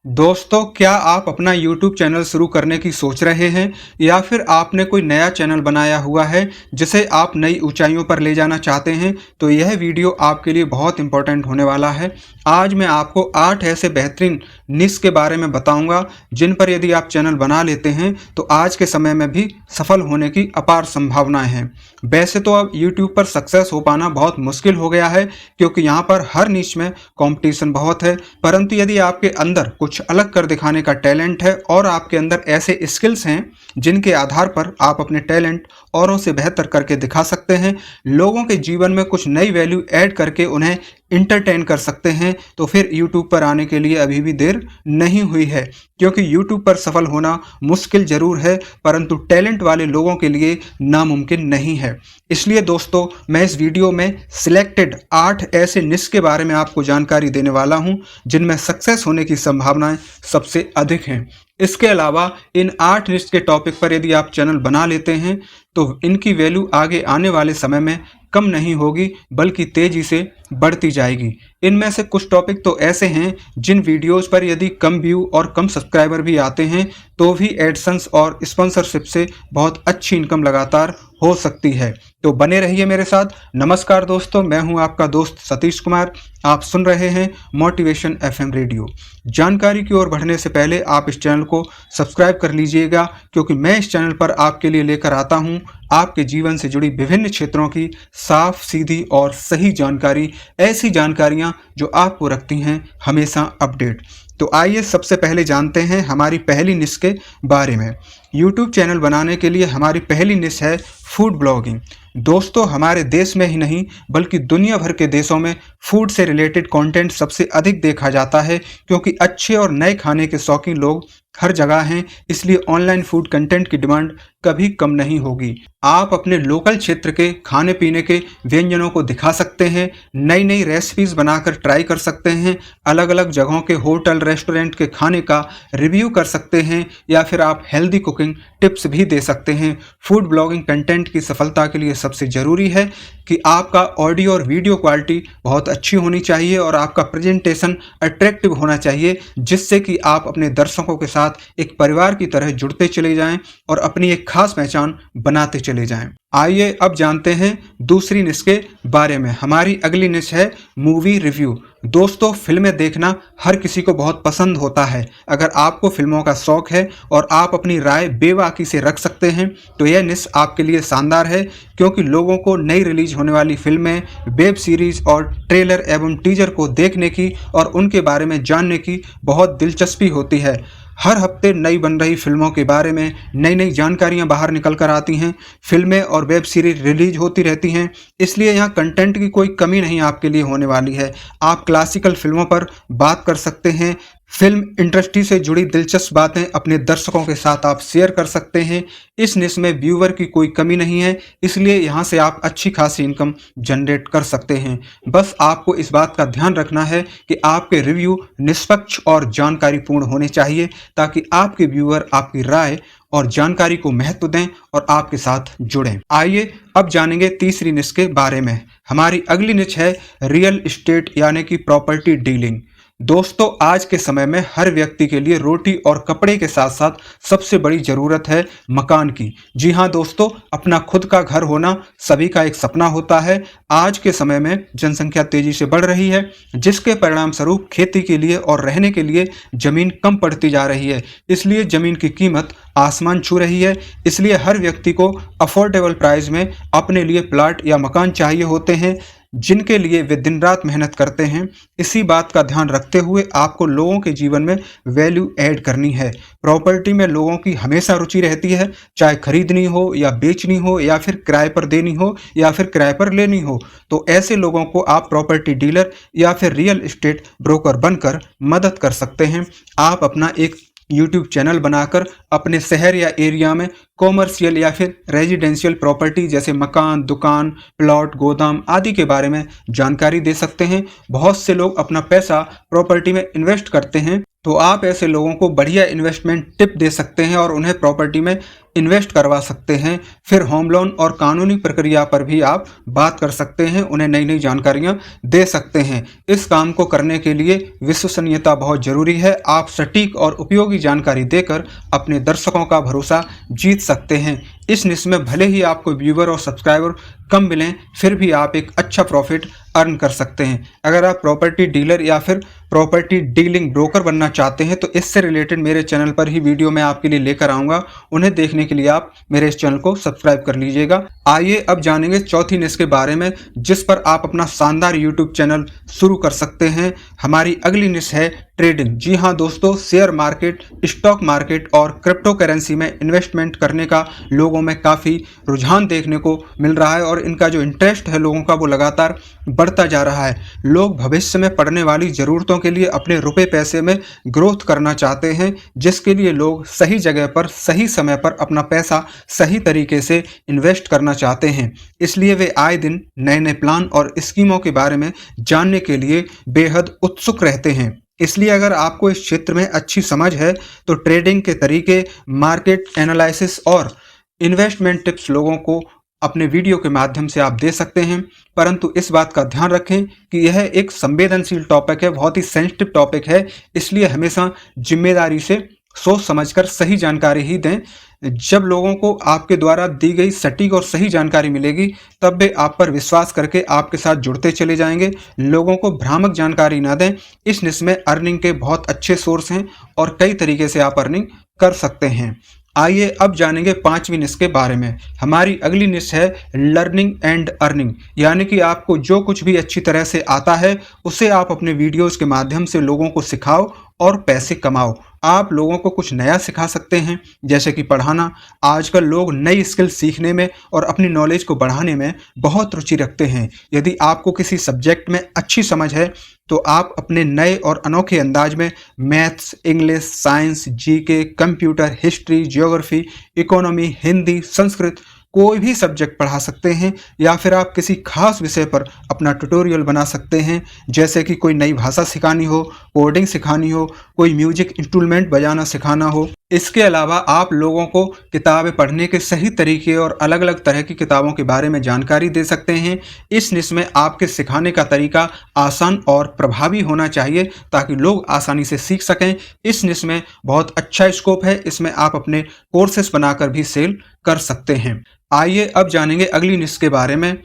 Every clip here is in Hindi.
दोस्तों, क्या आप अपना YouTube चैनल शुरू करने की सोच रहे हैं या फिर आपने कोई नया चैनल बनाया हुआ है जिसे आप नई ऊंचाइयों पर ले जाना चाहते हैं? तो यह वीडियो आपके लिए बहुत इंपॉर्टेंट होने वाला है। आज मैं आपको 8 ऐसे बेहतरीन निश के बारे में बताऊंगा जिन पर यदि आप चैनल बना लेते हैं तो आज के समय में भी सफल होने की अपार संभावनाएं हैं। वैसे तो अब YouTube पर सक्सेस हो पाना बहुत मुश्किल हो गया है क्योंकि यहाँ पर हर निश में कंपटीशन बहुत है, परंतु यदि आपके अंदर कुछ अलग कर दिखाने का टैलेंट है और आपके अंदर ऐसे स्किल्स हैं जिनके आधार पर आप अपने टैलेंट औरों से बेहतर करके दिखा सकते हैं, लोगों के जीवन में कुछ नई वैल्यू ऐड करके उन्हें इंटरटेन कर सकते हैं, तो फिर YouTube पर आने के लिए अभी भी देर नहीं हुई है। क्योंकि YouTube पर सफल होना मुश्किल जरूर है, परंतु टैलेंट वाले लोगों के लिए नामुमकिन नहीं है। इसलिए दोस्तों, मैं इस वीडियो में सिलेक्टेड 8 ऐसे निश के बारे में आपको जानकारी देने वाला हूं जिनमें सक्सेस होने की संभावनाएं सबसे अधिक हैं। इसके अलावा इन 8 निश के टॉपिक पर यदि आप चैनल बना लेते हैं तो इनकी वैल्यू आगे आने वाले समय में कम नहीं होगी बल्कि तेजी से बढ़ती जाएगी। इनमें से कुछ टॉपिक तो ऐसे हैं जिन वीडियोस पर यदि कम व्यू और कम सब्सक्राइबर भी आते हैं तो भी एडसेंस और स्पॉन्सरशिप से बहुत अच्छी इनकम लगातार हो सकती है। तो बने रहिए मेरे साथ। नमस्कार दोस्तों, मैं हूं आपका दोस्त सतीश कुमार। आप सुन रहे हैं मोटिवेशन FM रेडियो। जानकारी की ओर बढ़ने से पहले आप इस चैनल को सब्सक्राइब कर लीजिएगा, क्योंकि मैं इस चैनल पर आपके लिए लेकर आता हूं आपके जीवन से जुड़ी विभिन्न क्षेत्रों की साफ, सीधी और सही जानकारी, ऐसी जानकारियां जो आपको रखती हैं हमेशा अपडेट। तो आइए सबसे पहले जानते हैं हमारी पहली निश के बारे में। YouTube चैनल बनाने के लिए हमारी पहली निश है फूड ब्लॉगिंग। दोस्तों, हमारे देश में ही नहीं बल्कि दुनिया भर के देशों में फूड से रिलेटेड कंटेंट सबसे अधिक देखा जाता है, क्योंकि अच्छे और नए खाने के शौकीन लोग हर जगह हैं। इसलिए ऑनलाइन फूड कंटेंट की डिमांड कभी कम नहीं होगी। आप अपने लोकल क्षेत्र के खाने पीने के व्यंजनों को दिखा सकते हैं, नई नई रेसिपीज बनाकर ट्राई कर सकते हैं, अलग अलग जगहों के होटल रेस्टोरेंट के खाने का रिव्यू कर सकते हैं, या फिर आप हेल्दी कुकिंग टिप्स भी दे सकते हैं। फूड ब्लॉगिंग कंटेंट की सफलता के लिए सबसे ज़रूरी है कि आपका ऑडियो और वीडियो क्वालिटी बहुत अच्छी होनी चाहिए और आपका प्रेजेंटेशन अट्रैक्टिव होना चाहिए, जिससे कि आप अपने दर्शकों के साथ एक परिवार की तरह जुड़ते चले जाएं और अपनी एक खास पहचान बनाते चले जाएं। आइए अब जानते हैं दूसरी निश के बारे में। हमारी अगली निश है मूवी रिव्यू। दोस्तों, फिल्में देखना हर किसी को बहुत पसंद होता है। अगर आपको फिल्मों का शौक है और आप अपनी राय बेबाकी से रख सकते हैं तो यह निश आपके लिए शानदार है, क्योंकि लोगों को नई रिलीज होने वाली फिल्में, वेब सीरीज और ट्रेलर एवं टीजर को देखने की और उनके बारे में जानने की बहुत दिलचस्पी होती है। हर हफ्ते नई बन रही फिल्मों के बारे में नई नई जानकारियां बाहर निकल कर आती हैं। फिल्में और वेब सीरीज रिलीज होती रहती हैं, इसलिए यहाँ कंटेंट की कोई कमी नहीं आपके लिए होने वाली है। आप क्लासिकल फिल्मों पर बात कर सकते हैं, फिल्म इंडस्ट्री से जुड़ी दिलचस्प बातें अपने दर्शकों के साथ आप शेयर कर सकते हैं। इस निश में व्यूअर की कोई कमी नहीं है, इसलिए यहाँ से आप अच्छी खासी इनकम जनरेट कर सकते हैं। बस आपको इस बात का ध्यान रखना है कि आपके रिव्यू निष्पक्ष और जानकारीपूर्ण होने चाहिए, ताकि आपके व्यूअर आपकी राय और जानकारी को महत्व दें और आपके साथ जुड़ें। आइए अब जानेंगे तीसरी निश के बारे में। हमारी अगली निश है रियल एस्टेट यानी कि प्रॉपर्टी डीलिंग। दोस्तों, आज के समय में हर व्यक्ति के लिए रोटी और कपड़े के साथ साथ सबसे बड़ी ज़रूरत है मकान की। जी हाँ दोस्तों, अपना खुद का घर होना सभी का एक सपना होता है। आज के समय में जनसंख्या तेजी से बढ़ रही है, जिसके परिणाम स्वरूप खेती के लिए और रहने के लिए ज़मीन कम पड़ती जा रही है। इसलिए ज़मीन की कीमत आसमान छू रही है। इसलिए हर व्यक्ति को अफोर्डेबल प्राइस में अपने लिए प्लाट या मकान चाहिए होते हैं, जिनके लिए वे दिन रात मेहनत करते हैं। इसी बात का ध्यान रखते हुए आपको लोगों के जीवन में वैल्यू ऐड करनी है। प्रॉपर्टी में लोगों की हमेशा रुचि रहती है, चाहे खरीदनी हो या बेचनी हो या फिर किराए पर देनी हो या फिर किराए पर लेनी हो। तो ऐसे लोगों को आप प्रॉपर्टी डीलर या फिर रियल एस्टेट ब्रोकर बनकर मदद कर सकते हैं। आप अपना एक YouTube चैनल बनाकर अपने शहर या एरिया में कॉमर्शियल या फिर रेजिडेंशियल प्रॉपर्टी जैसे मकान, दुकान, प्लॉट, गोदाम आदि के बारे में जानकारी दे सकते हैं। बहुत से लोग अपना पैसा प्रॉपर्टी में इन्वेस्ट करते हैं, तो आप ऐसे लोगों को बढ़िया इन्वेस्टमेंट टिप दे सकते हैं और उन्हें प्रॉपर्टी में इन्वेस्ट करवा सकते हैं। फिर होम लोन और कानूनी प्रक्रिया पर भी आप बात कर सकते हैं, उन्हें नई नई जानकारियां दे सकते हैं। इस काम को करने के लिए विश्वसनीयता बहुत जरूरी है। आप सटीक और उपयोगी जानकारी देकर अपने दर्शकों का भरोसा जीत सकते हैं। इस निश में भले ही आपको व्यूवर और सब्सक्राइबर कम मिलें, फिर भी आप एक अच्छा प्रॉफिट अर्न कर सकते हैं। अगर आप प्रॉपर्टी डीलर या फिर प्रॉपर्टी डीलिंग ब्रोकर बनना चाहते हैं तो इससे रिलेटेड मेरे चैनल पर ही वीडियो मैं आपके लिए लेकर आऊँगा। उन्हें देखने के लिए आप मेरे इस चैनल को सब्सक्राइब कर लीजिएगा। आइए अब जानेंगे चौथी निश के बारे में, जिस पर आप अपना शानदार यूट्यूब चैनल शुरू कर सकते हैं। हमारी अगली निश है ट्रेडिंग। जी हाँ दोस्तों, शेयर मार्केट, स्टॉक मार्केट और क्रिप्टो करेंसी में इन्वेस्टमेंट करने का लोगों में काफ़ी रुझान देखने को मिल रहा है और इनका जो इंटरेस्ट है लोगों का वो लगातार बढ़ता जा रहा है। लोग भविष्य में पड़ने वाली ज़रूरतों के लिए अपने रुपए पैसे में ग्रोथ करना चाहते हैं, जिसके लिए लोग सही जगह पर सही समय पर अपना पैसा सही तरीके से इन्वेस्ट करना चाहते हैं। इसलिए वे आए दिन नए नए प्लान और स्कीमों के बारे में जानने के लिए बेहद उत्सुक रहते हैं। इसलिए अगर आपको इस क्षेत्र में अच्छी समझ है तो ट्रेडिंग के तरीके, मार्केट एनालिसिस और इन्वेस्टमेंट टिप्स लोगों को अपने वीडियो के माध्यम से आप दे सकते हैं। परंतु इस बात का ध्यान रखें कि यह एक संवेदनशील टॉपिक है, बहुत ही सेंसिटिव टॉपिक है, इसलिए हमेशा जिम्मेदारी से सोच समझकर सही जानकारी ही दें। जब लोगों को आपके द्वारा दी गई सटीक और सही जानकारी मिलेगी तब वे आप पर विश्वास करके आपके साथ जुड़ते चले जाएंगे। लोगों को भ्रामक जानकारी ना दें। इस निश में अर्निंग के बहुत अच्छे सोर्स हैं और कई तरीके से आप अर्निंग कर सकते हैं। आइए अब जानेंगे पांचवी निश के बारे में। हमारी अगली निश है लर्निंग एंड अर्निंग, यानी कि आपको जो कुछ भी अच्छी तरह से आता है उसे आप अपने वीडियोस के माध्यम से लोगों को सिखाओ और पैसे कमाओ। आप लोगों को कुछ नया सिखा सकते हैं, जैसे कि पढ़ाना। आजकल लोग नई स्किल सीखने में और अपनी नॉलेज को बढ़ाने में बहुत रुचि रखते हैं। यदि आपको किसी सब्जेक्ट में अच्छी समझ है तो आप अपने नए और अनोखे अंदाज में maths, English, science, GK, computer, history, geography, economy, Hindi, Sanskrit कोई भी सब्जेक्ट पढ़ा सकते हैं। या फिर आप किसी खास विषय पर अपना ट्यूटोरियल बना सकते हैं, जैसे कि कोई नई भाषा सिखानी हो, कोडिंग सिखानी हो, कोई म्यूजिक इंस्ट्रूमेंट बजाना सिखाना हो। इसके अलावा आप लोगों को किताबें पढ़ने के सही तरीके और अलग अलग तरह की किताबों के बारे में जानकारी दे सकते हैं। इस निश में आपके सिखाने का तरीका आसान और प्रभावी होना चाहिए ताकि लोग आसानी से सीख सकें। इस निश में बहुत अच्छा स्कोप है, इसमें आप अपने कोर्सेस बनाकर भी सेल कर सकते हैं। आइए अब जानेंगे अगली निश के बारे में।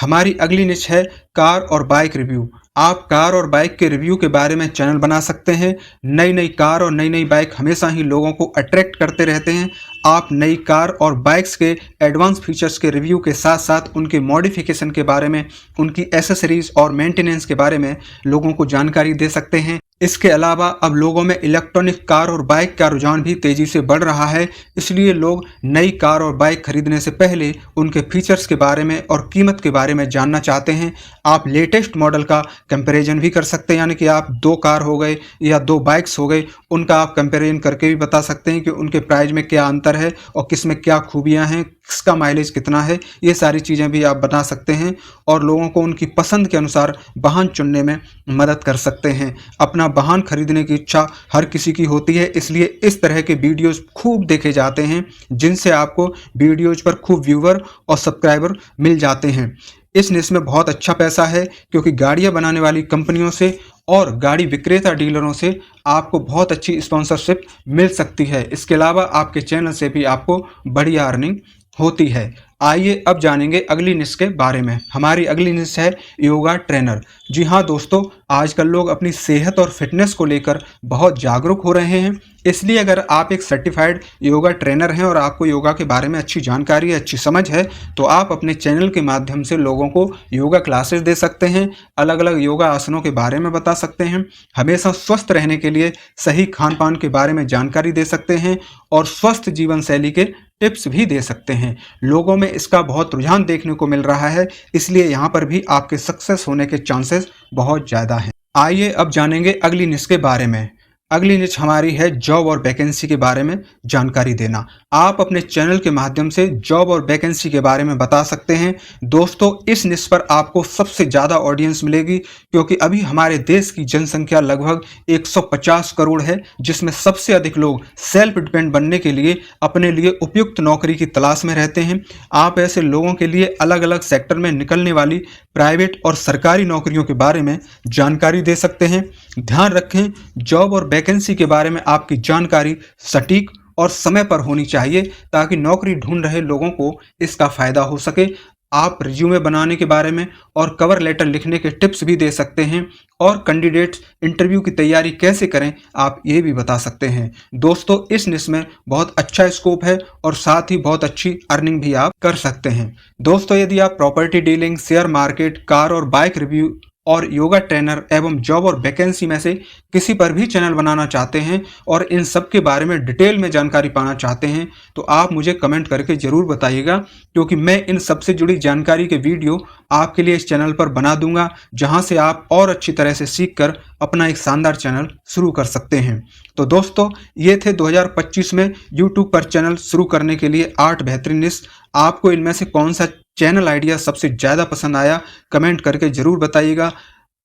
हमारी अगली निश है कार और बाइक रिव्यू। आप कार और बाइक के रिव्यू के बारे में चैनल बना सकते हैं। नई नई कार और नई नई बाइक हमेशा ही लोगों को अट्रैक्ट करते रहते हैं। आप नई कार और बाइक्स के एडवांस फीचर्स के रिव्यू के साथ साथ उनके मॉडिफिकेशन के बारे में, उनकी एसेसरीज और मेंटेनेंस के बारे में लोगों को जानकारी दे सकते हैं। इसके अलावा अब लोगों में इलेक्ट्रॉनिक कार और बाइक का रुझान भी तेजी से बढ़ रहा है, इसलिए लोग नई कार और बाइक खरीदने से पहले उनके फीचर्स के बारे में और कीमत के बारे में जानना चाहते हैं। आप लेटेस्ट मॉडल का कंपैरिजन भी कर सकते हैं, यानी कि आप दो कार हो गए या दो बाइक्स हो गए, उनका आप कंपैरिजन करके भी बता सकते हैं कि उनके प्राइस में क्या अंतर है और किस में क्या खूबियां हैं, किसका माइलेज कितना है। ये सारी चीज़ें भी आप बता सकते हैं और लोगों को उनकी पसंद के अनुसार वाहन चुनने में मदद कर सकते हैं। अपना वाहन खरीदने की इच्छा हर किसी की होती है, इसलिए इस तरह के वीडियोस खूब देखे जाते हैं, जिनसे आपको वीडियोज पर खूब व्यूवर और सब्सक्राइबर मिल जाते हैं। इस निश में बहुत अच्छा पैसा है, क्योंकि गाड़ियां बनाने वाली कंपनियों से और गाड़ी विक्रेता डीलरों से आपको बहुत अच्छी स्पॉन्सरशिप मिल सकती है। इसके अलावा आपके चैनल से भी आपको बढ़िया अर्निंग होती है। आइए अब जानेंगे अगली निश के बारे में। हमारी अगली निश है योगा ट्रेनर। जी हाँ दोस्तों, आजकल लोग अपनी सेहत और फिटनेस को लेकर बहुत जागरूक हो रहे हैं, इसलिए अगर आप एक सर्टिफाइड योगा ट्रेनर हैं और आपको योगा के बारे में अच्छी जानकारी है, अच्छी समझ है, तो आप अपने चैनल के माध्यम से लोगों को योगा क्लासेस दे सकते हैं, अलग अलग योगा आसनों के बारे में बता सकते हैं, हमेशा स्वस्थ रहने के लिए सही खान पान के बारे में जानकारी दे सकते हैं और स्वस्थ जीवन शैली के टिप्स भी दे सकते हैं। लोगों में इसका बहुत रुझान देखने को मिल रहा है, इसलिए यहाँ पर भी आपके सक्सेस होने के चांसेस बहुत ज़्यादा हैं। आइए अब जानेंगे अगली निश के बारे में। अगली निच हमारी है जॉब और वैकेंसी के बारे में जानकारी देना। आप अपने चैनल के माध्यम से जॉब और वैकेंसी के बारे में बता सकते हैं। दोस्तों, इस निच पर आपको सबसे ज़्यादा ऑडियंस मिलेगी, क्योंकि अभी हमारे देश की जनसंख्या लगभग 150 करोड़ है, जिसमें सबसे अधिक लोग सेल्फ डिपेंड बनने के लिए अपने लिए उपयुक्त नौकरी की तलाश में रहते हैं। आप ऐसे लोगों के लिए अलग अलग सेक्टर में निकलने वाली प्राइवेट और सरकारी नौकरियों के बारे में जानकारी दे सकते हैं। ध्यान रखें, जॉब और वैकेंसी के बारे में आपकी जानकारी सटीक और समय पर होनी चाहिए, ताकि नौकरी ढूंढ रहे लोगों को इसका फायदा हो सके। आप रिज्यूमे बनाने के बारे में और कवर लेटर लिखने के टिप्स भी दे सकते हैं, और कैंडिडेट इंटरव्यू की तैयारी कैसे करें आप ये भी बता सकते हैं। दोस्तों, इस निश में बहुत अच्छा स्कोप है और साथ ही बहुत अच्छी अर्निंग भी आप कर सकते हैं। दोस्तों, यदि आप property dealing, share market, car और बाइक रिव्यू और योगा ट्रेनर एवं जॉब और वैकेंसी में से किसी पर भी चैनल बनाना चाहते हैं और इन सब के बारे में डिटेल में जानकारी पाना चाहते हैं, तो आप मुझे कमेंट करके ज़रूर बताइएगा, क्योंकि मैं इन सब से जुड़ी जानकारी के वीडियो आपके लिए इस चैनल पर बना दूंगा, जहां से आप और अच्छी तरह से सीखकर अपना एक शानदार चैनल शुरू कर सकते हैं। तो दोस्तों, ये थे 2025 में यूट्यूब पर चैनल शुरू करने के लिए 8 बेहतरीन निश। आपको इनमें से कौन सा चैनल आइडिया सबसे ज़्यादा पसंद आया, कमेंट करके ज़रूर बताइएगा।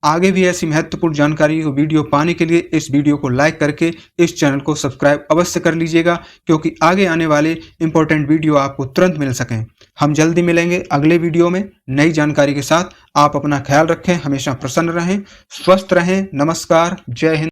आगे भी ऐसी महत्वपूर्ण जानकारी को वीडियो पाने के लिए इस वीडियो को लाइक करके इस चैनल को सब्सक्राइब अवश्य कर लीजिएगा, क्योंकि आगे आने वाले इंपॉर्टेंट वीडियो आपको तुरंत मिल सकें। हम जल्दी मिलेंगे अगले वीडियो में नई जानकारी के साथ। आप अपना ख्याल रखें, हमेशा प्रसन्न रहें, स्वस्थ रहें। नमस्कार, जय हिंद।